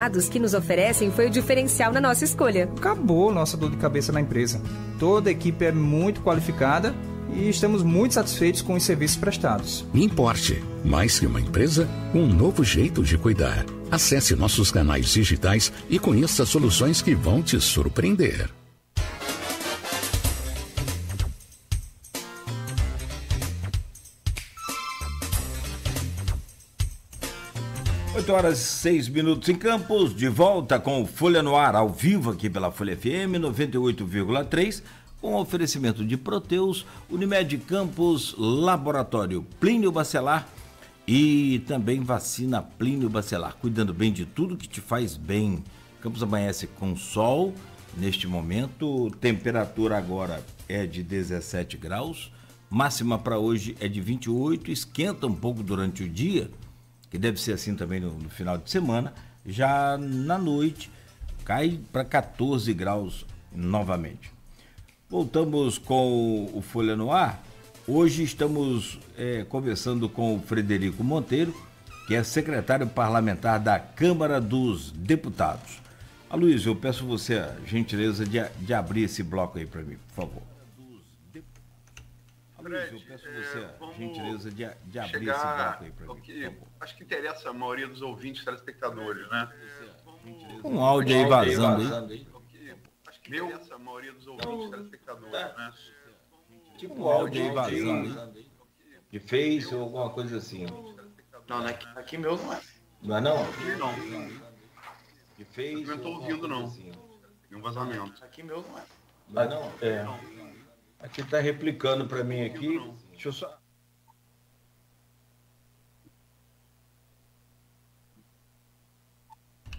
Dados que nos oferecem foi o diferencial na nossa escolha. Acabou nossa dor de cabeça na empresa. Toda a equipe é muito qualificada e estamos muito satisfeitos com os serviços prestados. Importe, mais que uma empresa, um novo jeito de cuidar. Acesse nossos canais digitais e conheça soluções que vão te surpreender. Horas 6 minutos em Campos, de volta com o Folha no Ar, ao vivo aqui pela Folha FM 98,3, com oferecimento de Proteus, Unimed Campos, Laboratório Plínio Bacelar e também vacina Plínio Bacelar, cuidando bem de tudo que te faz bem. Campos amanhece com sol neste momento, temperatura agora é de 17 graus, máxima para hoje é de 28, esquenta um pouco durante o dia, que deve ser assim também no final de semana, já na noite cai para 14 graus novamente. Voltamos com o Folha no Ar. Hoje estamos conversando com o Frederico Monteiro, que é secretário parlamentar da Câmara dos Deputados. Aloysio, eu peço você a gentileza de abrir esse bloco aí para mim, por favor. Fred, eu peço você a gentileza de abrir esse bloco aí para mim, por favor. Acho que interessa a maioria dos ouvintes, telespectadores, né? Um áudio aí vazando aí. Acho que interessa a maioria dos ouvintes, telespectadores, né? Tipo um áudio aí vazando aí. Que fez ou alguma coisa assim. Não, aqui meu não é. Não é não? Aqui não. Que fez. Eu não tô ouvindo, não. Tem um vazamento. Aqui meu não é. Não é não? É. Aqui tá replicando para mim aqui. Deixa eu só.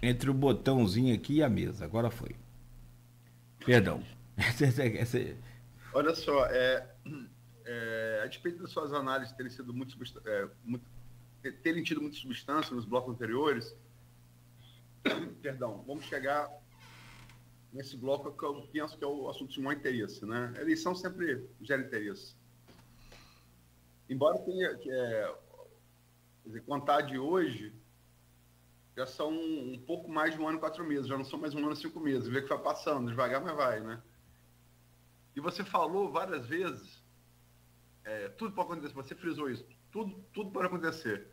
Entre o botãozinho aqui e a mesa. Agora foi. Perdão. Olha só, a despeito das suas análises terem sido terem tido muita substância nos blocos anteriores, perdão, vamos chegar nesse bloco que eu penso que é o assunto de maior interesse, né? A eleição sempre gera interesse. Embora tenha, quer dizer, contar de hoje, já são um pouco mais de 1 ano e 4 meses, já não são mais 1 ano e 5 meses, vê que vai passando, devagar, mas vai, né? E você falou várias vezes, tudo pode acontecer, você frisou isso, tudo pode acontecer.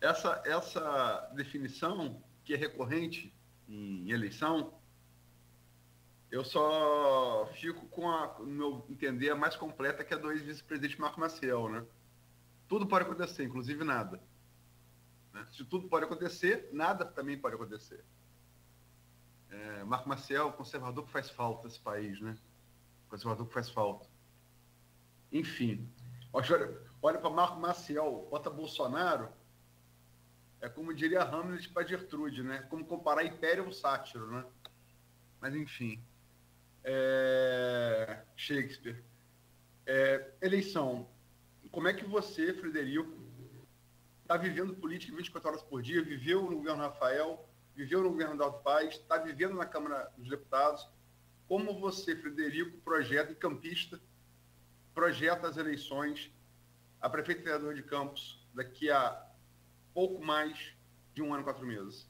Essa definição, que é recorrente em eleição, eu só fico com no meu entender, a mais completa, que é do ex-vice-presidente Marco Maciel, né? Tudo pode acontecer, inclusive nada. Né? Se tudo pode acontecer, nada também pode acontecer. Marco Maciel, conservador que faz falta nesse país, né? Conservador que faz falta. Enfim, olha para Marco Maciel, bota Bolsonaro, é como diria Hamlet para Gertrude, né? Como comparar Império ao Sátiro, né? Mas, enfim. Shakespeare. Eleição. Como é que você, Frederico, está vivendo política 24 horas por dia, viveu no governo Rafael, viveu no governo Eduardo Paes, está vivendo na Câmara dos Deputados? Como você, Frederico, projeta, e campista, projeta as eleições a prefeito e vereador de Campos daqui a pouco mais de 1 ano e 4 meses?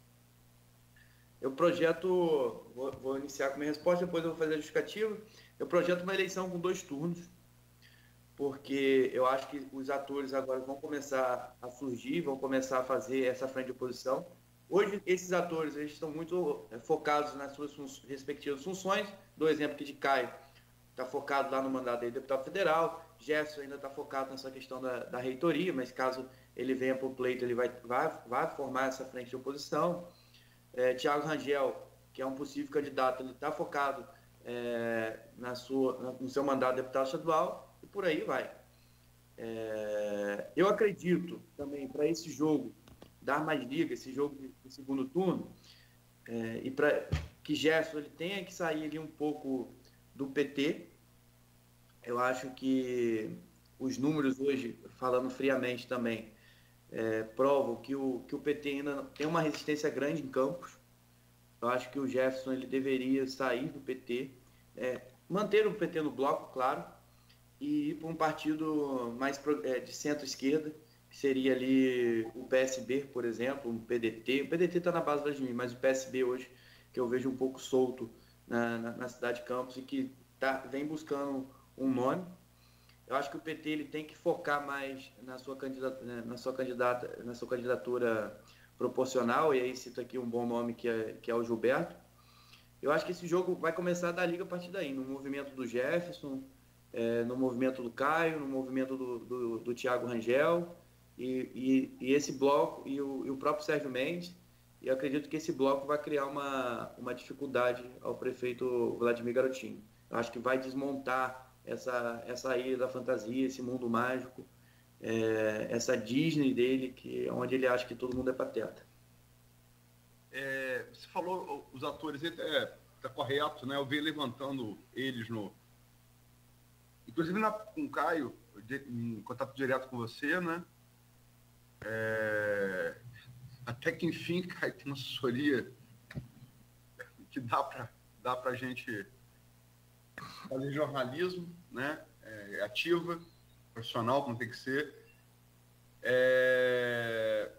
Eu projeto, vou iniciar com a minha resposta, depois eu vou fazer a justificativa. Eu projeto uma eleição com 2 turnos, porque eu acho que os atores agora vão começar a surgir, vão começar a fazer essa frente de oposição. Hoje, esses atores eles estão muito focados nas suas respectivas funções. Dou exemplo aqui de Caio, está focado lá no mandato de deputado federal. Gerson ainda está focado nessa questão da reitoria, mas caso ele venha para o pleito, ele vai formar essa frente de oposição. Thiago Rangel, que é um possível candidato, ele está focado no seu mandato de deputado estadual, e por aí vai. Eu acredito também, para esse jogo, dar mais liga, esse jogo de segundo turno, e para que Gerson ele tenha que sair ali um pouco do PT. Eu acho que os números hoje, falando friamente também, provam que o PT ainda tem uma resistência grande em Campos. Eu acho que o Jefferson ele deveria sair do PT, manter o PT no bloco, claro, e ir para um partido mais de centro-esquerda, seria ali o PSB, por exemplo, um PDT. O PDT está na base de mim, mas o PSB hoje, que eu vejo um pouco solto na cidade de Campos e que vem buscando um nome. Eu acho que o PT ele tem que focar mais na sua candidatura proporcional, e aí cito aqui um bom nome que é o Gilberto. Eu acho que esse jogo vai começar a dar liga a partir daí, no movimento do Jefferson, no movimento do Caio, no movimento do Thiago Rangel, e esse bloco, e o próprio Sérgio Mendes, e eu acredito que esse bloco vai criar uma dificuldade ao prefeito Vladimir Garotinho. Eu acho que vai desmontar essa ilha da fantasia, esse mundo mágico, essa Disney dele, onde ele acha que todo mundo é pateta. Você falou, os atores, tá correto, né? Eu venho levantando eles inclusive com o Caio, em contato direto com você, né? Até que, enfim, Caio, tem uma assessoria que dá pra gente fazer jornalismo, né? Ativa, profissional, como tem que ser.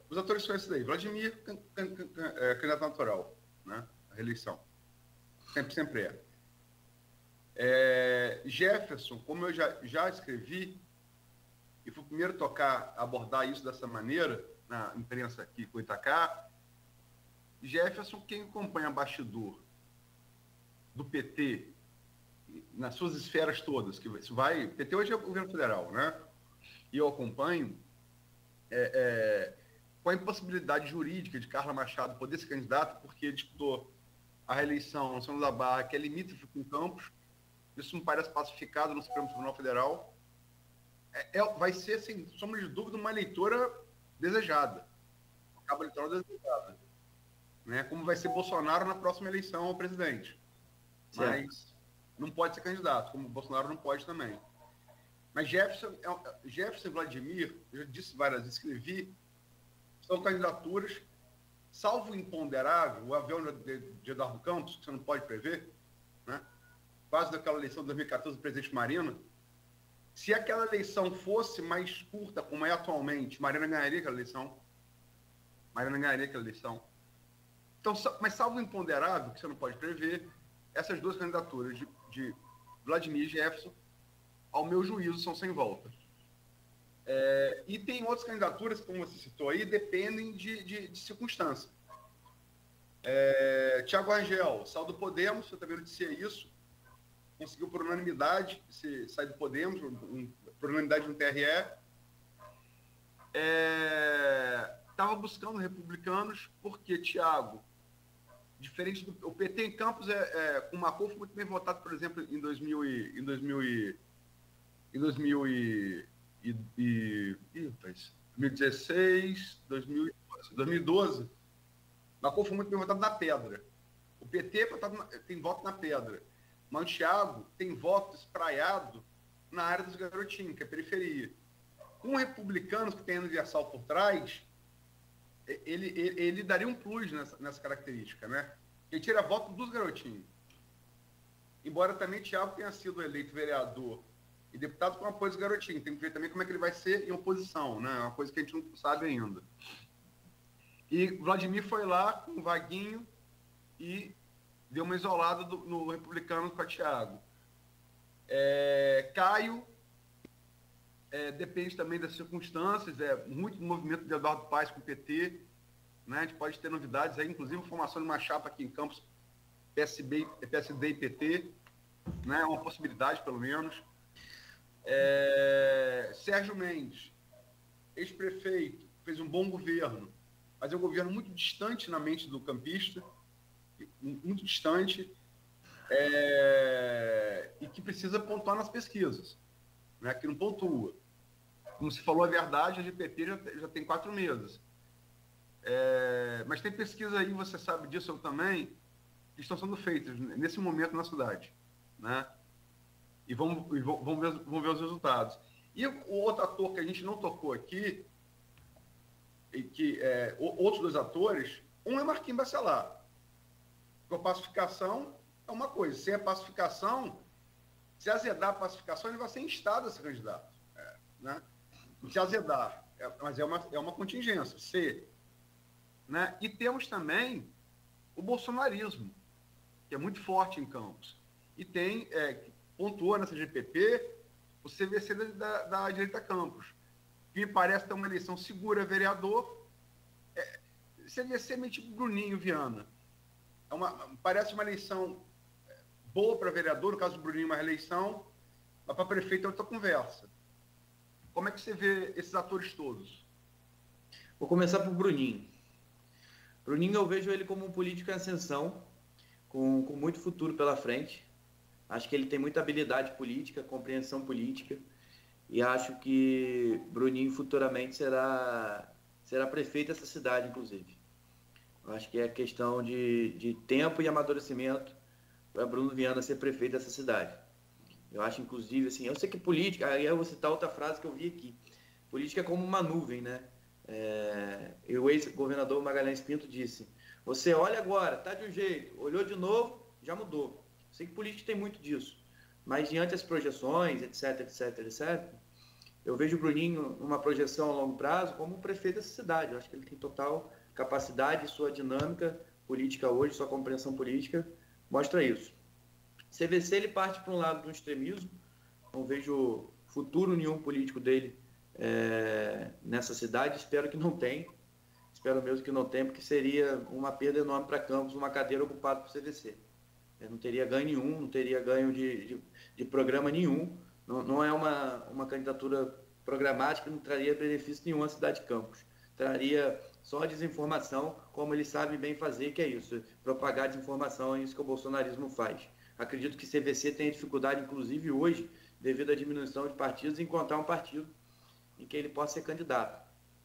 Os atores são esses aí. Vladimir, candidato natural, né? A reeleição. Sempre é. Jefferson, como eu já escrevi, e fui o primeiro a abordar isso dessa maneira, na imprensa aqui com Itacá, Jefferson, quem acompanha bastidor do PT, nas suas esferas todas, PT hoje é o governo federal, né? E eu acompanho, com a impossibilidade jurídica de Carla Machado poder ser candidata, porque disputou a reeleição no São da Barra, que é limítrofe com Campos. Isso me parece pacificado no Supremo Tribunal Federal. Vai ser, sem sombra de dúvida, uma eleitora desejada. Uma cabo eleitoral desejada. Né? Como vai ser Bolsonaro na próxima eleição ao presidente. Certo. Mas não pode ser candidato, como Bolsonaro não pode também. Mas Jefferson e Vladimir, eu já disse várias vezes, escrevi, são candidaturas, salvo o imponderável, o avião de Eduardo Campos, que você não pode prever, né? Quase daquela eleição de 2014 do presidente Marina. Se aquela eleição fosse mais curta, como é atualmente, Marina ganharia aquela eleição. Então, mas salvo o imponderável, que você não pode prever, essas duas candidaturas de Vladimir e Jefferson, ao meu juízo, são sem volta. E tem outras candidaturas, como você citou aí, dependem de circunstância. Thiago Rangel, saiu do Podemos, eu também disse isso, conseguiu por unanimidade sair do Podemos, por unanimidade no TRE. Estava buscando republicanos, porque Thiago, diferente do o PT em Campos, com o Macon foi muito bem votado, por exemplo, em 2016, 2012. Macon foi muito bem votado na Pedra. O PT tem voto na Pedra. Mas o Thiago tem voto espraiado na área dos garotinhos, que é a periferia. Com republicanos que tem universal por trás, ele daria um plus nessa característica, né? Ele tira voto dos garotinhos. Embora também Thiago tenha sido eleito vereador e deputado com apoio dos garotinhos. Tem que ver também como é que ele vai ser em oposição, né? Uma coisa que a gente não sabe ainda. E Vladimir foi lá com o Vaguinho e deu uma isolada no republicano com a Thiago. Caio, depende também das circunstâncias, muito do movimento de Eduardo Paes com o PT, né? A gente pode ter novidades aí, inclusive formação de uma chapa aqui em Campos, PSD e PT, né? Uma possibilidade, pelo menos. Sérgio Mendes, ex-prefeito, fez um bom governo, mas é um governo muito distante na mente do campista, muito distante, e que precisa pontuar nas pesquisas, né? Que não pontua. Como se falou a verdade, a GPT já tem 4 meses. Mas tem pesquisa aí, você sabe disso, eu também, que estão sendo feitas nesse momento na cidade, né? E vamos ver os resultados. E o outro ator que a gente não tocou aqui, e que outros 2 atores, um é Marquinhos Bacelar. Com a pacificação é uma coisa. Sem a pacificação, se azedar a pacificação, ele vai ser instado a ser candidato, né? Se azedar. mas é uma contingência, C. Né? E temos também o bolsonarismo, que é muito forte em Campos. E tem, pontua nessa GPP, o CVC da direita Campos, que me parece ter uma eleição segura vereador. CVC é meio tipo Bruninho Viana. Parece uma eleição boa para vereador, no caso do Bruninho, uma reeleição, mas para prefeito é outra conversa. Como é que você vê esses atores todos? Vou começar por Bruninho. Bruninho, eu vejo ele como um político em ascensão, com muito futuro pela frente. Acho que ele tem muita habilidade política, compreensão política, e acho que Bruninho futuramente será prefeito dessa cidade, inclusive. Eu acho que é questão de tempo e amadurecimento para Bruno Viana ser prefeito dessa cidade. Eu acho, inclusive, assim, eu sei que política, aí eu vou citar outra frase que eu vi aqui, política é como uma nuvem, né? E o ex-governador Magalhães Pinto disse, você olha agora, tá de um jeito, olhou de novo, já mudou. Eu sei que política tem muito disso, mas diante das projeções, etc, eu vejo o Bruninho numa projeção a longo prazo como um prefeito dessa cidade. Eu acho que ele tem total capacidade, sua dinâmica política hoje, sua compreensão política mostra isso. CVC, ele parte para um lado do extremismo, não vejo futuro nenhum político dele nessa cidade, espero que não tenha, espero mesmo que não tenha, porque seria uma perda enorme para Campos, uma cadeira ocupada por CVC. Não teria ganho nenhum, não teria ganho de programa nenhum, não é uma candidatura programática, não traria benefício nenhum à cidade de Campos, traria só desinformação, como eles sabem bem fazer, que é isso, propagar desinformação, é isso que o bolsonarismo faz. Acredito que CVC tem dificuldade, inclusive hoje, devido à diminuição de partidos, em encontrar um partido em que ele possa ser candidato.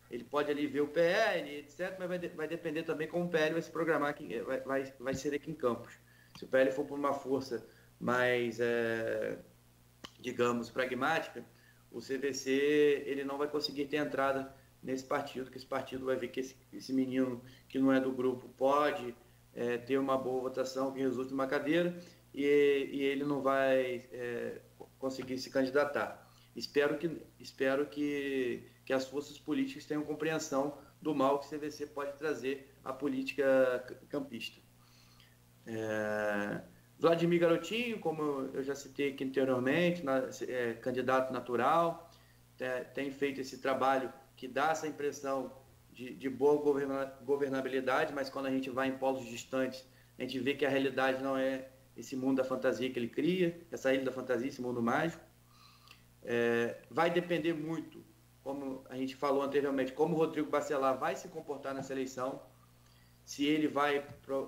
Ele pode ali ver o PL, etc., mas vai depender também como o PL vai se programar, aqui, vai ser aqui em Campos. Se o PL for por uma força mais, digamos, pragmática, o CVC ele não vai conseguir ter entrada nesse partido, porque esse partido vai ver que esse menino que não é do grupo pode ter uma boa votação que resulte em uma cadeira e ele não vai conseguir se candidatar. Espero que as forças políticas tenham compreensão do mal que o CVC pode trazer à política campista. Vladimir Garotinho, como eu já citei aqui anteriormente, candidato natural, tem feito esse trabalho que dá essa impressão de boa governabilidade, mas quando a gente vai em polos distantes, a gente vê que a realidade não é esse mundo da fantasia que ele cria, essa ilha da fantasia, esse mundo mágico. Vai depender muito, como a gente falou anteriormente, como o Rodrigo Bacelar vai se comportar nessa eleição, se ele vai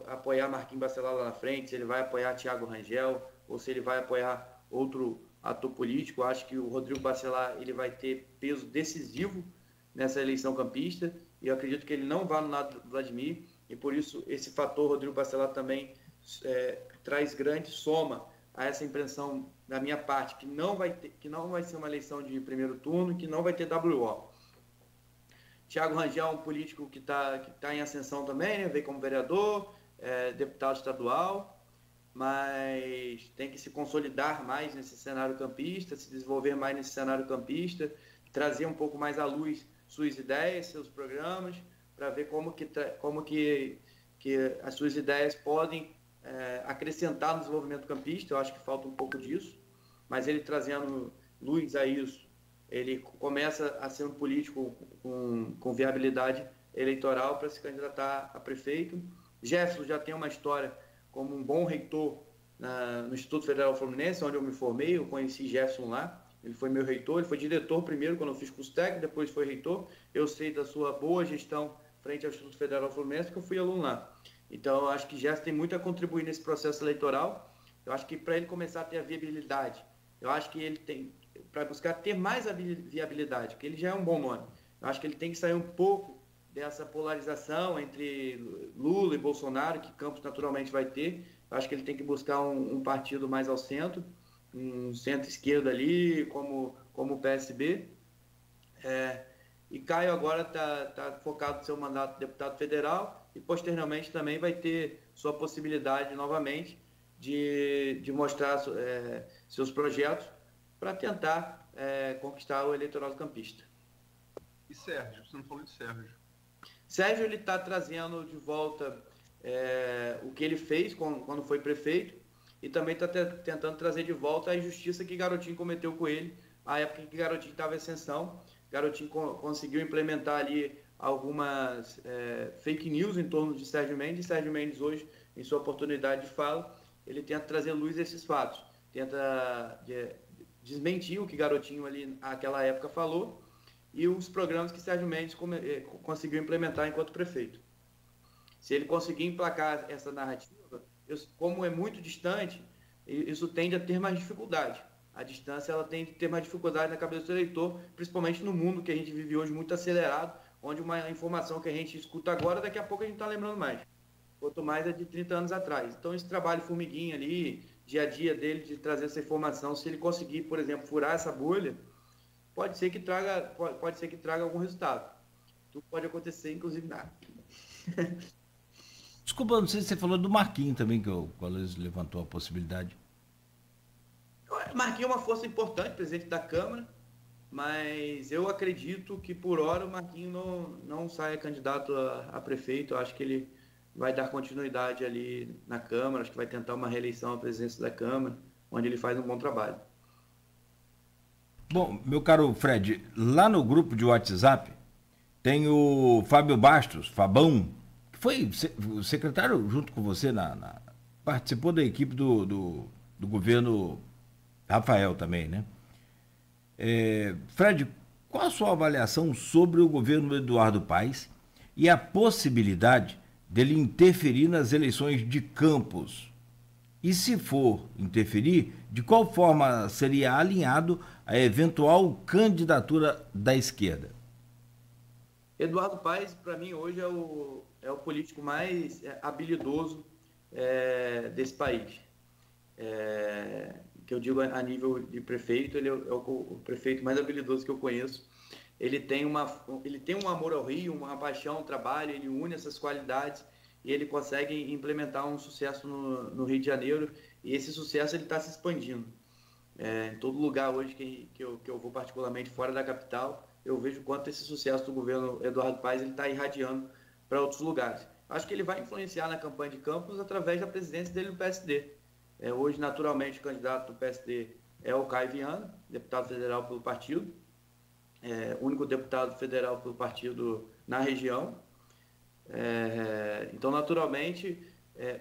apoiar Marquinhos Bacelar lá na frente, se ele vai apoiar Thiago Rangel, ou se ele vai apoiar outro ator político. Eu acho que o Rodrigo Bacelar ele vai ter peso decisivo nessa eleição campista, e eu acredito que ele não vai no lado do Vladimir, e por isso esse fator Rodrigo Bacelar também traz grande soma a essa impressão da minha parte, que não vai ser uma eleição de primeiro turno, que não vai ter WO. Thiago Rangel é um político que tá em ascensão também, né? Veio como vereador, deputado estadual, mas tem que se consolidar mais nesse cenário campista, se desenvolver mais nesse cenário campista, trazer um pouco mais à luz suas ideias, seus programas, para ver como que as suas ideias podem acrescentar no desenvolvimento campista. Eu acho que falta um pouco disso, mas ele trazendo luz a isso, ele começa a ser um político com viabilidade eleitoral para se candidatar a prefeito. Jefferson já tem uma história como um bom reitor no Instituto Federal Fluminense, onde eu me formei. Eu conheci Jefferson lá, ele foi meu reitor, ele foi diretor primeiro quando eu fiz curso técnico, depois foi reitor. Eu sei da sua boa gestão frente ao Instituto Federal Fluminense, porque eu fui aluno lá. Então, eu acho que Jefferson tem muito a contribuir nesse processo eleitoral. Eu acho que para ele começar a ter a viabilidade, eu acho que ele tem, para buscar ter mais viabilidade, porque ele já é um bom nome, eu acho que ele tem que sair um pouco dessa polarização entre Lula e Bolsonaro, que Campos naturalmente vai ter. Eu acho que ele tem que buscar um partido mais ao centro, um centro-esquerda ali, como o PSB. E Caio agora está focado no seu mandato de deputado federal e posteriormente também vai ter sua possibilidade novamente de mostrar seus projetos para tentar conquistar o eleitorado campista. E Sérgio? Você não falou de Sérgio. Sérgio, ele está trazendo de volta o que ele fez quando foi prefeito e também está tentando trazer de volta a injustiça que Garotinho cometeu com ele, a época que Garotinho estava em ascensão. Garotinho conseguiu implementar ali algumas fake news em torno de Sérgio Mendes. Sérgio Mendes hoje, em sua oportunidade de fala, ele tenta trazer luz a esses fatos, tenta desmentir o que Garotinho ali naquela época falou e os programas que Sérgio Mendes conseguiu implementar enquanto prefeito. Se ele conseguir emplacar essa narrativa, como é muito distante, isso tende a ter mais dificuldade. A distância ela tende a ter mais dificuldade na cabeça do eleitor, principalmente no mundo que a gente vive hoje muito acelerado, onde uma informação que a gente escuta agora, daqui a pouco a gente está lembrando mais. Quanto mais é de 30 anos atrás. Então, esse trabalho formiguinha ali, dia a dia dele, de trazer essa informação, se ele conseguir, por exemplo, furar essa bolha, pode ser que traga algum resultado. Tudo pode acontecer, inclusive nada. Desculpa, não sei se você falou do Marquinhos também, que o Aloysio levantou a possibilidade. Marquinhos é uma força importante, presidente da Câmara, mas eu acredito que, por hora, o Marquinhos não saia candidato a prefeito. Eu acho que ele vai dar continuidade ali na Câmara, acho que vai tentar uma reeleição à presidência da Câmara, onde ele faz um bom trabalho. Bom, meu caro Fred, lá no grupo de WhatsApp tem o Fábio Bastos, Fabão, que foi o secretário junto com você, participou da equipe do governo Rafael também, né? Fred, qual a sua avaliação sobre o governo Eduardo Paes e a possibilidade dele interferir nas eleições de Campos? E se for interferir, de qual forma seria alinhado a eventual candidatura da esquerda? Eduardo Paes, para mim, hoje é o político mais habilidoso desse país. Que eu digo a nível de prefeito, ele é o prefeito mais habilidoso que eu conheço. Ele tem um amor ao Rio, uma paixão ao trabalho, ele une essas qualidades e ele consegue implementar um sucesso no Rio de Janeiro, e esse sucesso ele está se expandindo. Em todo lugar hoje que eu vou, particularmente fora da capital, eu vejo quanto esse sucesso do governo Eduardo Paes está irradiando para outros lugares. Acho que ele vai influenciar na campanha de Campos através da presidência dele no PSD. Hoje, naturalmente, o candidato do PSD é o Caio Viana, deputado federal pelo partido, único deputado federal pelo partido na região. Então, naturalmente,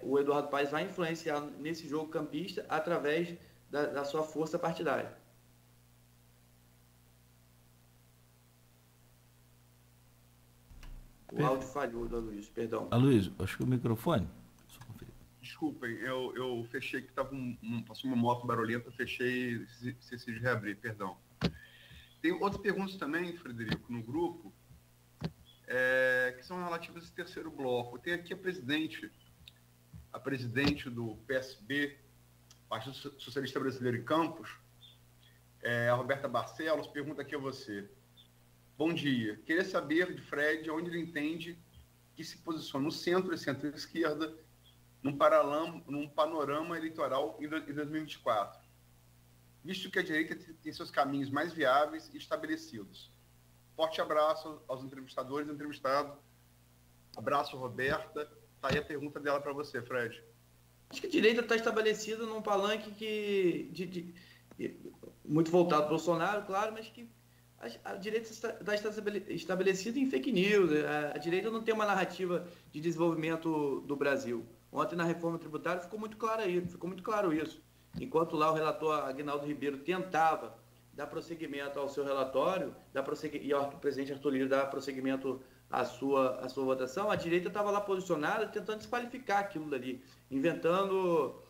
o Eduardo Paes vai influenciar nesse jogo campista através da sua força partidária. O áudio falhou do Aloysio, perdão. Aloysio, acho que o microfone... Desculpem, eu fechei que passou uma moto barulhenta, fechei e esqueci de reabrir, perdão. Tem outras perguntas também, Frederico, no grupo, que são relativas a esse terceiro bloco. Tem aqui a presidente do PSB, Partido Socialista Brasileiro em Campos, a Roberta Barcelos, pergunta aqui a você. Bom dia, queria saber de Fred onde ele entende que se posiciona no centro e centro-esquerda num panorama eleitoral em 2024, visto que a direita tem seus caminhos mais viáveis e estabelecidos. Forte abraço aos entrevistadores e entrevistado. Abraço, Roberta. Tá aí a pergunta dela para você, Fred. Acho que a direita está estabelecida num palanque muito voltado para o Bolsonaro, claro, mas que a direita está estabelecida em fake news. A direita não tem uma narrativa de desenvolvimento do Brasil. Ontem, na reforma tributária, ficou muito claro isso. Enquanto lá o relator Aguinaldo Ribeiro tentava dar prosseguimento ao seu relatório, e o presidente Arthur Lira dar prosseguimento à sua votação, a direita estava lá posicionada tentando desqualificar aquilo dali, inventando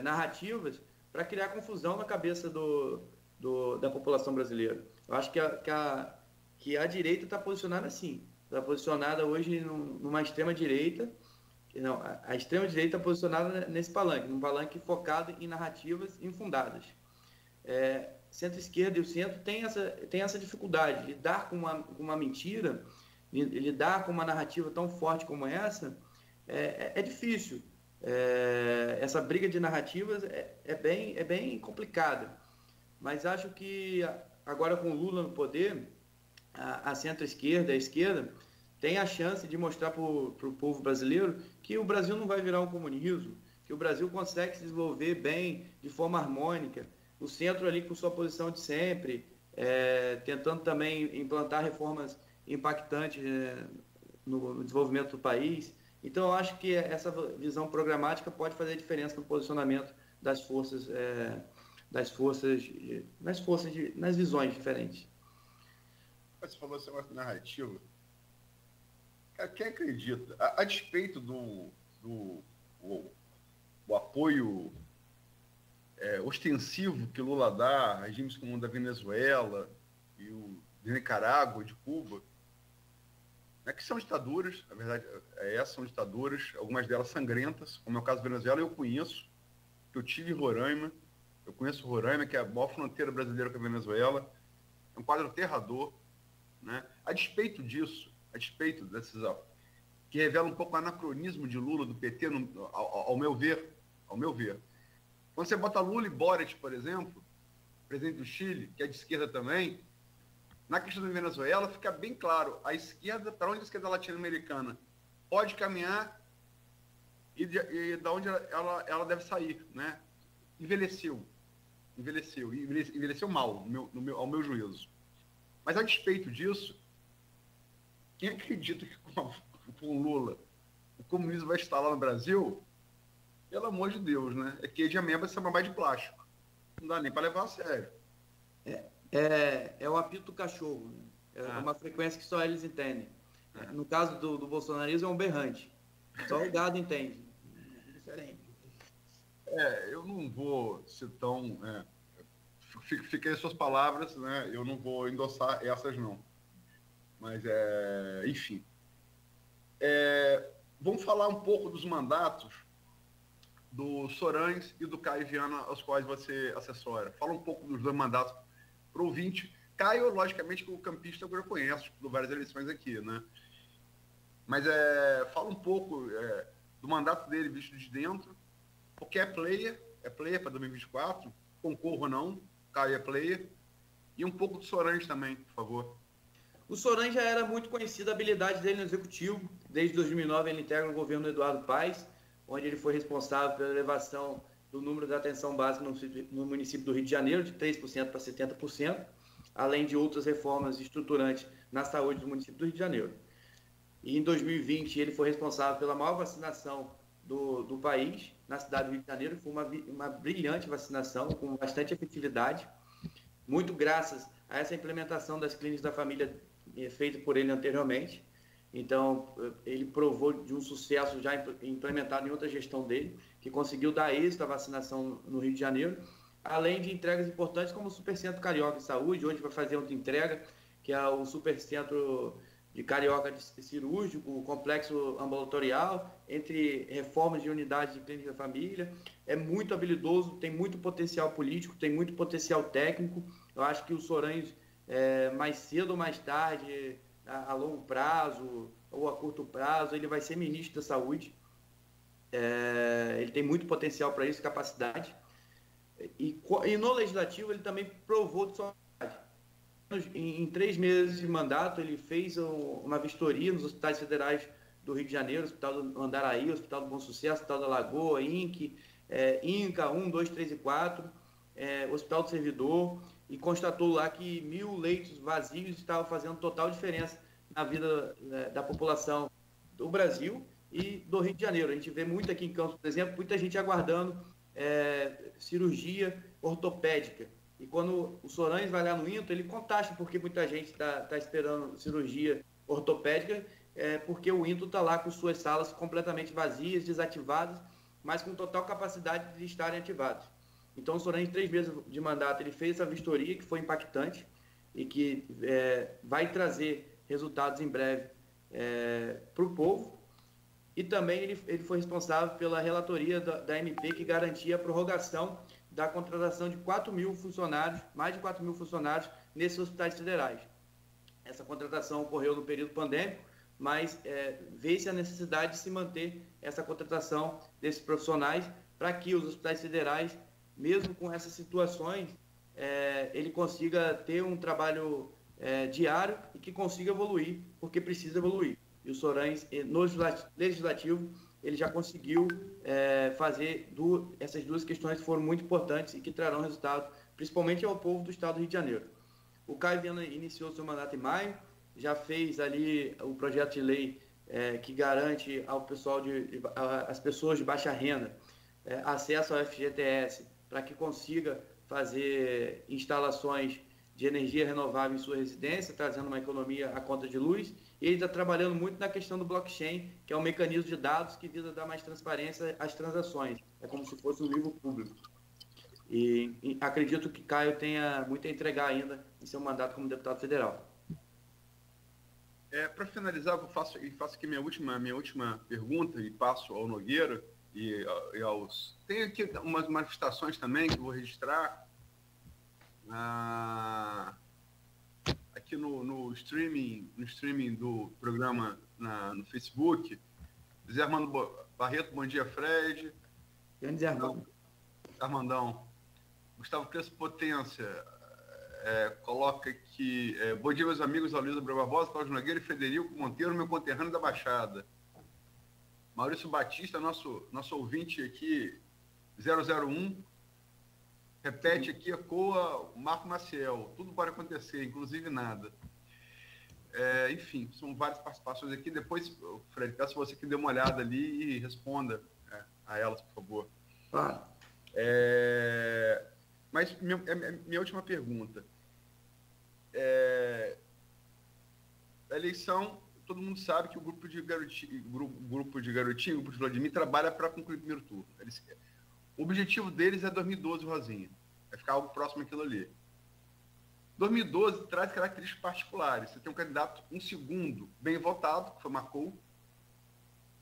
narrativas para criar confusão na cabeça da população brasileira. Eu acho que a direita está posicionada assim, está posicionada hoje numa extrema-direita. Não, a extrema-direita está posicionada nesse palanque, num palanque focado em narrativas infundadas. Centro-esquerda e o centro tem essa dificuldade. Lidar com uma mentira, lidar com uma narrativa tão forte como essa, é difícil. Essa briga de narrativas é bem complicada. Mas acho que agora com o Lula no poder, a centro-esquerda, a esquerda, tem a chance de mostrar para o povo brasileiro que o Brasil não vai virar um comunismo, que o Brasil consegue se desenvolver bem, de forma harmônica. O centro ali com sua posição de sempre, tentando também implantar reformas impactantes no desenvolvimento do país. Então, eu acho que essa visão programática pode fazer diferença no posicionamento das forças, nas visões diferentes. Você falou esse negócio narrativo. Cara, quem acredita? A despeito do apoio ostensivo que Lula dá a regimes como o da Venezuela e o de Nicarágua, de Cuba, que são ditaduras, na verdade, são ditaduras, algumas delas sangrentas, como é o caso da Venezuela, eu conheço, que eu tive em Roraima, eu conheço Roraima, que é a maior fronteira brasileira com a Venezuela, é um quadro aterrador, né? A despeito disso, a despeito desses, que revela um pouco o anacronismo de Lula, do PT, ao meu ver, quando você bota Lula e Boric, por exemplo, presidente do Chile, que é de esquerda também, na questão da Venezuela fica bem claro, a esquerda, para onde a esquerda latino-americana pode caminhar e da onde ela deve sair, né? Envelheceu mal, ao meu juízo. Mas a despeito disso, quem acredita que com Lula o comunismo vai instalar no Brasil, pelo amor de Deus, né? É que de ameba essa mamãe de plástico. Não dá nem para levar a sério. É o apito do cachorro, né? É uma frequência que só eles entendem. No caso do bolsonarismo é um berrante. Só o gado entende. Diferente. Eu não vou ser tão... Fiquem as suas palavras, né? Eu não vou endossar essas, não. Mas, enfim. Vamos falar um pouco dos mandatos do Sorães e do Caio Viana, aos quais você assessora. Fala um pouco dos dois mandatos para o ouvinte. Caio, logicamente, que o campista eu já conheço, por várias eleições aqui, né? Mas fala um pouco do mandato dele visto de dentro, porque é player para 2024, concorro ou não, Caio é player, e um pouco do Sorães também, por favor. O Sorães já era muito conhecida a habilidade dele no executivo. Desde 2009 ele integra o governo do Eduardo Paes, onde ele foi responsável pela elevação do número da atenção básica no município do Rio de Janeiro, de 3% para 70%, além de outras reformas estruturantes na saúde do município do Rio de Janeiro. E em 2020 ele foi responsável pela maior vacinação do país, na cidade do Rio de Janeiro. Foi uma brilhante vacinação, com bastante efetividade, muito graças a essa implementação das clínicas da família feita por ele anteriormente. Então, ele provou de um sucesso já implementado em outra gestão dele, que conseguiu dar êxito à vacinação no Rio de Janeiro, além de entregas importantes como o Supercentro Carioca de Saúde. Hoje vai fazer outra entrega, que é o Supercentro de Carioca Cirúrgico, o complexo ambulatorial, entre reformas de unidades de clínica da família. É muito habilidoso, tem muito potencial político, tem muito potencial técnico. Eu acho que o Sorães, mais cedo ou mais tarde, a longo prazo ou a curto prazo, ele vai ser ministro da Saúde. Ele tem muito potencial para isso, capacidade. E no Legislativo ele também provou de sua capacidade. Em 3 meses de mandato, ele fez uma vistoria nos hospitais federais do Rio de Janeiro, Hospital do Andaraí, Hospital do Bom Sucesso, Hospital da Lagoa, INCA 1, 2, 3 e 4, Hospital do Servidor, e constatou lá que 1.000 leitos vazios estavam fazendo total diferença na vida da população do Brasil e do Rio de Janeiro. A gente vê muito aqui em Campos, por exemplo, muita gente aguardando cirurgia ortopédica. E quando o Sorães vai lá no INTO, ele contasta porque muita gente está esperando cirurgia ortopédica, porque o INTO está lá com suas salas completamente vazias, desativadas, mas com total capacidade de estarem ativadas. Então, o Sorães, 3 meses de mandato, ele fez essa vistoria que foi impactante e que vai trazer resultados em breve para o povo. E também ele foi responsável pela relatoria da MP, que garantia a prorrogação da contratação de 4.000 funcionários, mais de 4.000 funcionários, nesses hospitais federais. Essa contratação ocorreu no período pandêmico, mas vê-se a necessidade de se manter essa contratação desses profissionais para que os hospitais federais, mesmo com essas situações, ele consiga ter um trabalho diário e que consiga evoluir, porque precisa evoluir. E o Sorães, no legislativo, ele já conseguiu fazer essas duas questões que foram muito importantes e que trarão resultado, principalmente ao povo do estado do Rio de Janeiro. O Caio Viana iniciou seu mandato em maio, já fez ali o projeto de lei que garante ao pessoal às pessoas de baixa renda acesso ao FGTS para que consiga fazer instalações de energia renovável em sua residência, trazendo uma economia à conta de luz. E ele está trabalhando muito na questão do blockchain, que é um mecanismo de dados que visa dar mais transparência às transações. É como se fosse um livro público. E acredito que Caio tenha muito a entregar ainda em seu mandato como deputado federal. Para finalizar, eu faço aqui minha última pergunta e passo ao Nogueira e aos... Tem aqui umas manifestações também que eu vou registrar aqui no streaming do programa no Facebook. Zé Armando Barreto, bom dia, Fred. Grande Zé Armando. Armandão. Gustavo Crespo Potência coloca aqui, bom dia, meus amigos, Aloysio Barbosa, Cláudio Nogueira e Frederico Monteiro, meu conterrâneo da Baixada. Maurício Batista, nosso ouvinte aqui, 001, repete aqui, ecoa Marco Maciel, tudo pode acontecer, inclusive nada. Enfim, são várias participações aqui, depois, Fred, peço você que dê uma olhada ali e responda a elas, por favor. Claro. Mas minha última pergunta. A eleição, todo mundo sabe que o grupo de Garotinho, o grupo de Vladimir, trabalha para concluir o primeiro turno. O objetivo deles é 2012, Rosinha. Vai ficar algo próximo àquilo ali. 2012 traz características particulares. Você tem um candidato, um segundo, bem votado, que foi Marcou.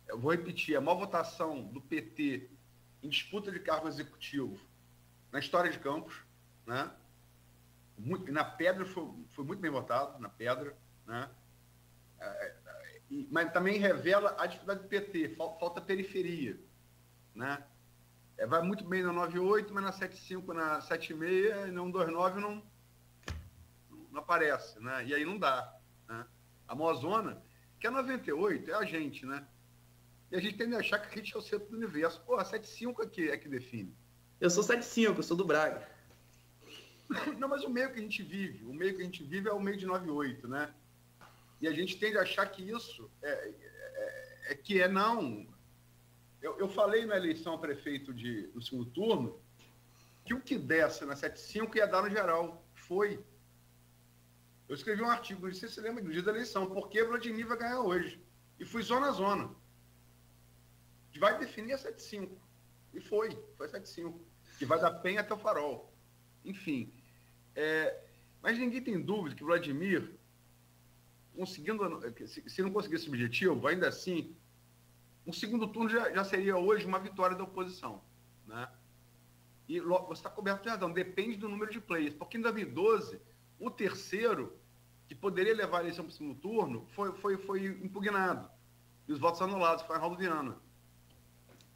Eu vou repetir, a maior votação do PT em disputa de cargo executivo na história de Campos, né? Na Pedra foi muito bem votado, na Pedra, né? Mas também revela a dificuldade do PT, falta periferia, né? Vai muito bem na 98, mas na 75, na 76 e na 129 não aparece, né? E aí não dá, né? A maior zona, que é 98, é a gente, né? E a gente tende a achar que a gente é o centro do universo. Pô, a 75 aqui é que define. Eu sou 75, eu sou do Braga. Não, mas o meio que a gente vive é o meio de 98, né? E a gente tende a achar que isso não. Eu falei na eleição a prefeito no segundo turno que o que desse na 75 ia dar no geral. Foi. Eu escrevi um artigo, não sei se você lembra do dia da eleição, porque Vladimir vai ganhar hoje. E fui zona a zona. Vai definir a 75. E foi 75. Que vai da Penha até o Farol. Enfim. Mas ninguém tem dúvida que Vladimir, se não conseguir esse objetivo, ainda assim, um segundo turno já seria hoje uma vitória da oposição, né? E você está coberto de razão, depende do número de players, porque em 2012, o terceiro, que poderia levar a eleição para o segundo turno, foi impugnado. E os votos anulados, foi Arnaldo Viana.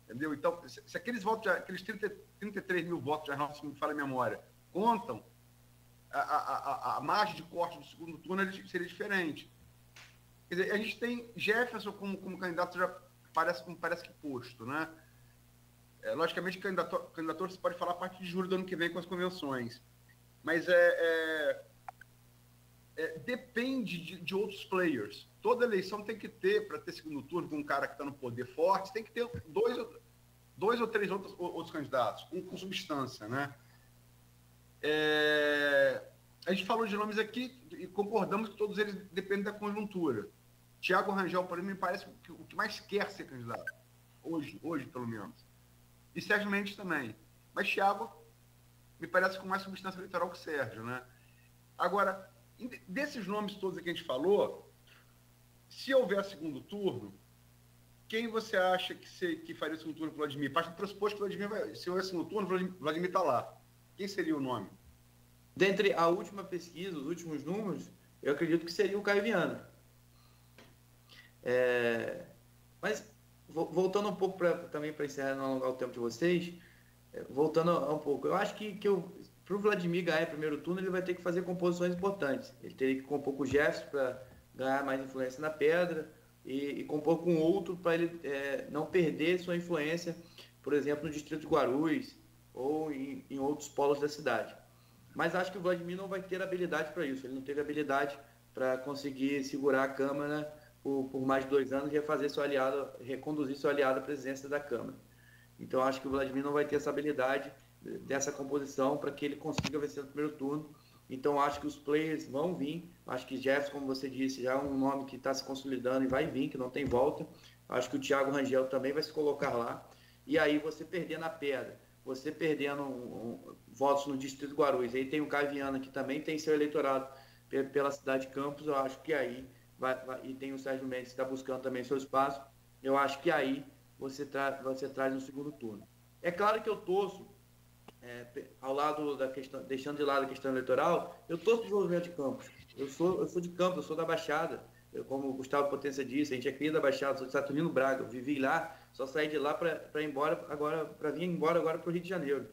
Entendeu? Então, se aqueles votos, aqueles 33 mil votos de Arnaldo, se me falha a memória, contam, a margem de corte do segundo turno seria diferente. Quer dizer, a gente tem Jefferson como candidato já parece que posto, né? Logicamente, candidatura se pode falar a partir de julho do ano que vem com as convenções. Mas depende de outros players. Toda eleição tem que ter, para ter segundo turno com um cara que está no poder forte, tem que ter dois ou três outros candidatos, com substância, né? A gente falou de nomes aqui e concordamos que todos eles dependem da conjuntura. Tiago Rangel, por exemplo, me parece o que mais quer ser candidato. Hoje, pelo menos. E Sérgio Mendes também. Mas Tiago me parece com mais substância eleitoral que Sérgio, né? Agora, desses nomes todos que a gente falou, se houver segundo turno, quem você acha que faria o segundo turno para o Vladimir? Parte do pressuposto que o Vladimir se houver segundo turno, o Vladimir está lá. Quem seria o nome? Dentre a última pesquisa, os últimos números, eu acredito que seria o Caio Viana. Mas, voltando um pouco também para encerrar, não alongar o tempo de vocês, voltando um pouco, eu acho que para o Vladimir ganhar em primeiro turno, ele vai ter que fazer composições importantes. Ele teria que compor com o Jefferson para ganhar mais influência na pedra e compor com outro para ele não perder sua influência, por exemplo, no distrito de Guarulhos ou em outros polos da cidade. Mas acho que o Vladimir não vai ter habilidade para isso. Ele não teve habilidade para conseguir segurar a Câmara por mais de 2 anos e reconduzir seu aliado à presidência da Câmara. Então acho que o Vladimir não vai ter essa habilidade dessa composição para que ele consiga vencer no primeiro turno. Então acho que os players vão vir. Acho que Jefferson, como você disse, já é um nome que está se consolidando e vai vir, que não tem volta. Acho que o Thiago Rangel também vai se colocar lá. E aí você perder na pedra, você perdendo votos no distrito de Guarulhos, aí tem o Caviana, que também tem seu eleitorado pela cidade de Campos, eu acho que aí e tem o Sérgio Mendes que está buscando também seu espaço, eu acho que aí você traz no segundo turno. É claro que eu torço, ao lado da questão, deixando de lado a questão eleitoral, eu torço para o desenvolvimento de Campos. Eu sou de Campos, eu sou da Baixada. Como o Gustavo Potência disse, a gente é cria da Baixada, sou de Saturnino Braga, eu vivi lá, só saí de lá para vir embora agora para o Rio de Janeiro.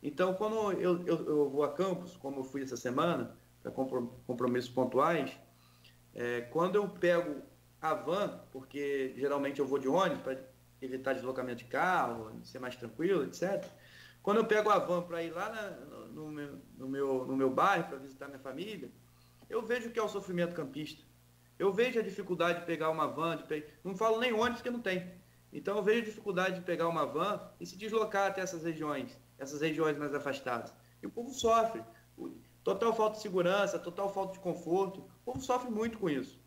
Então, quando eu vou a Campos, como eu fui essa semana, para compromissos pontuais, quando eu pego a van, porque geralmente eu vou de ônibus para evitar deslocamento de carro, ser mais tranquilo, etc. Quando eu pego a van para ir lá no meu bairro, para visitar minha família, eu vejo o que é o sofrimento campista. Eu vejo a dificuldade de pegar uma van, não falo nem ônibus que não tem. Então eu vejo a dificuldade de pegar uma van e se deslocar até essas regiões mais afastadas. E o povo sofre. Total falta de segurança, total falta de conforto. O povo sofre muito com isso.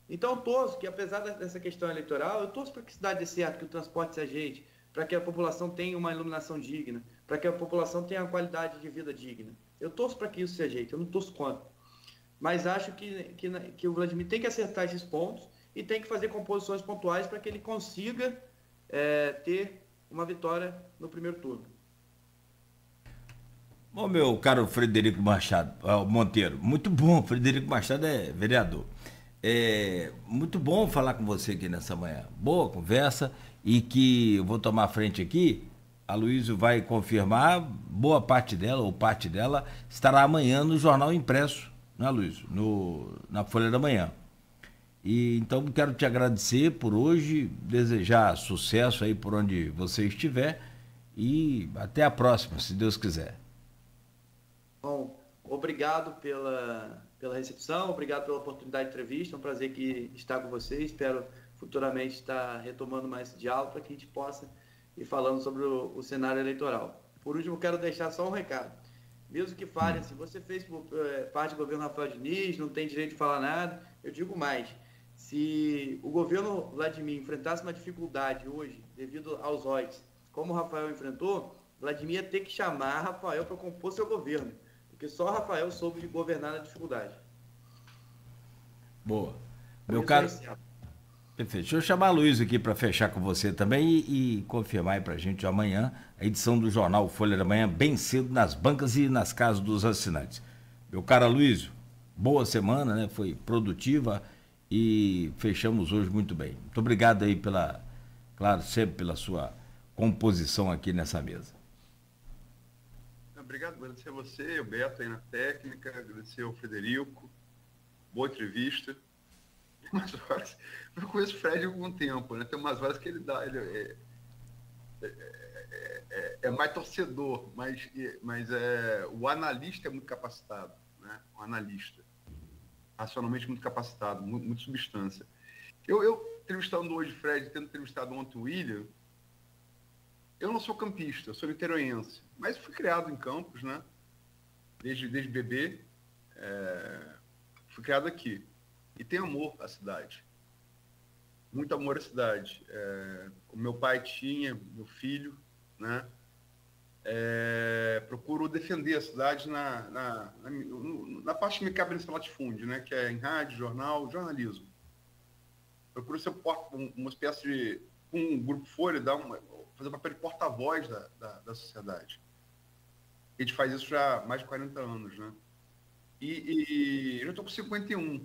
Então eu torço que, apesar dessa questão eleitoral, eu torço para que a cidade dê certo, que o transporte se ajeite, para que a população tenha uma iluminação digna, para que a população tenha uma qualidade de vida digna. Eu torço para que isso se ajeite, eu não torço contra. Mas acho que o Vladimir tem que acertar esses pontos e tem que fazer composições pontuais para que ele consiga ter uma vitória no primeiro turno. Bom, meu caro Frederico Monteiro, muito bom, Frederico Machado é vereador. É muito bom falar com você aqui nessa manhã. Boa conversa e que eu vou tomar a frente aqui. A Luísa vai confirmar, boa parte dela, ou parte dela, estará amanhã no Jornal Impresso, né, Luiz? Na Folha da Manhã. E então quero te agradecer por hoje, desejar sucesso aí por onde você estiver e até a próxima, se Deus quiser. Bom, obrigado pela recepção, obrigado pela oportunidade de entrevista, é um prazer estar com você, espero futuramente estar retomando mais esse diálogo para que a gente possa ir falando sobre o cenário eleitoral. Por último, quero deixar só um recado. Mesmo que fale, se você fez parte do governo Rafael Diniz, não tem direito de falar nada, eu digo mais. Se o governo Vladimir enfrentasse uma dificuldade hoje, devido aos ódios, como o Rafael enfrentou, Vladimir ia ter que chamar Rafael para compor seu governo, porque só Rafael soube de governar na dificuldade. Boa. Meu caro... Perfeito. Deixa eu chamar a Luiz aqui para fechar com você também e confirmar aí para a gente amanhã a edição do jornal Folha da Manhã, bem cedo, nas bancas e nas casas dos assinantes. Meu caro Luiz, boa semana, né? Foi produtiva e fechamos hoje muito bem. Muito obrigado aí claro, sempre pela sua composição aqui nessa mesa. Obrigado, agradecer a você, o Beto aí na técnica, agradecer ao Frederico, boa entrevista. Tem umas horas, eu conheço o Fred há algum tempo, né? Tem umas horas que ele é mais torcedor, mas o analista é muito capacitado, né? O analista, racionalmente muito capacitado, muito substância. Eu entrevistando hoje o Fred, tendo entrevistado ontem o William, eu não sou campista, eu sou niteroense, mas fui criado em Campos, né? Desde bebê, fui criado aqui. E tenho amor à cidade. Muito amor à cidade. Como meu pai tinha, meu filho, né? Procuro defender a cidade na parte que me cabe nesse latifúndio, né? Que é em rádio, jornal, jornalismo. Procuro ser uma espécie de... um grupo Folha, fazer o papel de porta-voz da sociedade. A gente faz isso já há mais de 40 anos, né? E eu estou com 51.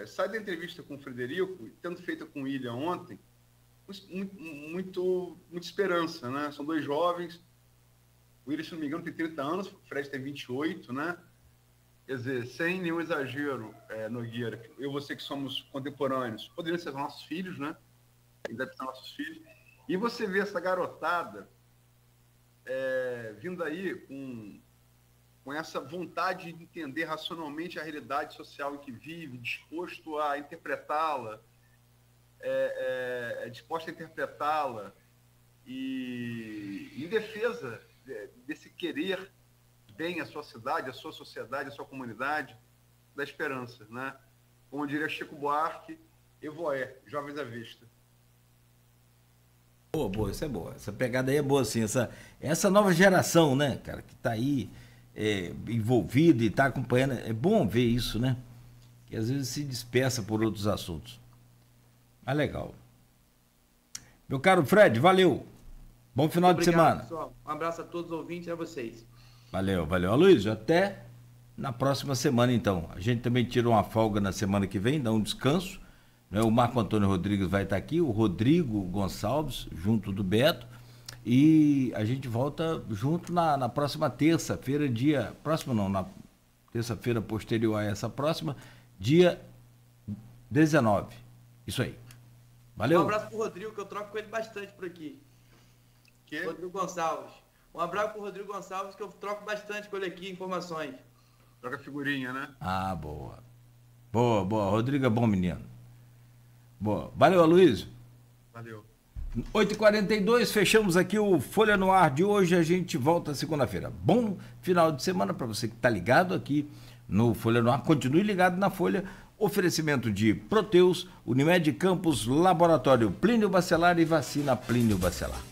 Sai da entrevista com o Frederico, tendo feita com o William ontem, muita esperança, né? São dois jovens O Willian, se não me engano, tem 30 anos, o Fred tem 28, né? Quer dizer, sem nenhum exagero, Nogueira, eu e você que somos contemporâneos, poderiam ser nossos filhos, né? Ainda são nossos filhos. E você vê essa garotada vindo aí com essa vontade de entender racionalmente a realidade social em que vive, disposto a interpretá-la, disposto a interpretá-la e em defesa desse querer bem a sua cidade, a sua sociedade, a sua comunidade, da esperança, né? Como diria Chico Buarque, Evoé, Jovens à Vista. Boa, isso é boa. Essa pegada aí é boa, assim. Essa nova geração, né, cara, que tá aí envolvida e tá acompanhando. É bom ver isso, né? Que às vezes se dispersa por outros assuntos. Mas legal. Meu caro Fred, valeu. Bom final de semana. Pessoal. Um abraço a todos os ouvintes e a vocês. Valeu. Aloysio, até na próxima semana, então. A gente também tira uma folga na semana que vem, dá um descanso. Né? O Marco Antônio Rodrigues vai estar aqui, o Rodrigo Gonçalves, junto do Beto. E a gente volta junto na próxima terça-feira, na terça-feira posterior a essa próxima, dia 19. Isso aí. Valeu. Um abraço pro Rodrigo, que eu troco com ele bastante por aqui. Rodrigo Gonçalves. Um abraço pro Rodrigo Gonçalves, que eu troco bastante com ele aqui, informações. Troca figurinha, né? Ah, boa. Boa. Rodrigo é bom menino. Boa. Valeu, Aloysio. Valeu. 8h42, fechamos aqui o Folha no Ar de hoje. A gente volta segunda-feira. Bom final de semana para você que está ligado aqui no Folha no Ar. Continue ligado na Folha. Oferecimento de Proteus, Unimed Campos, Laboratório Plínio Bacelar e Vacina Plínio Bacelar.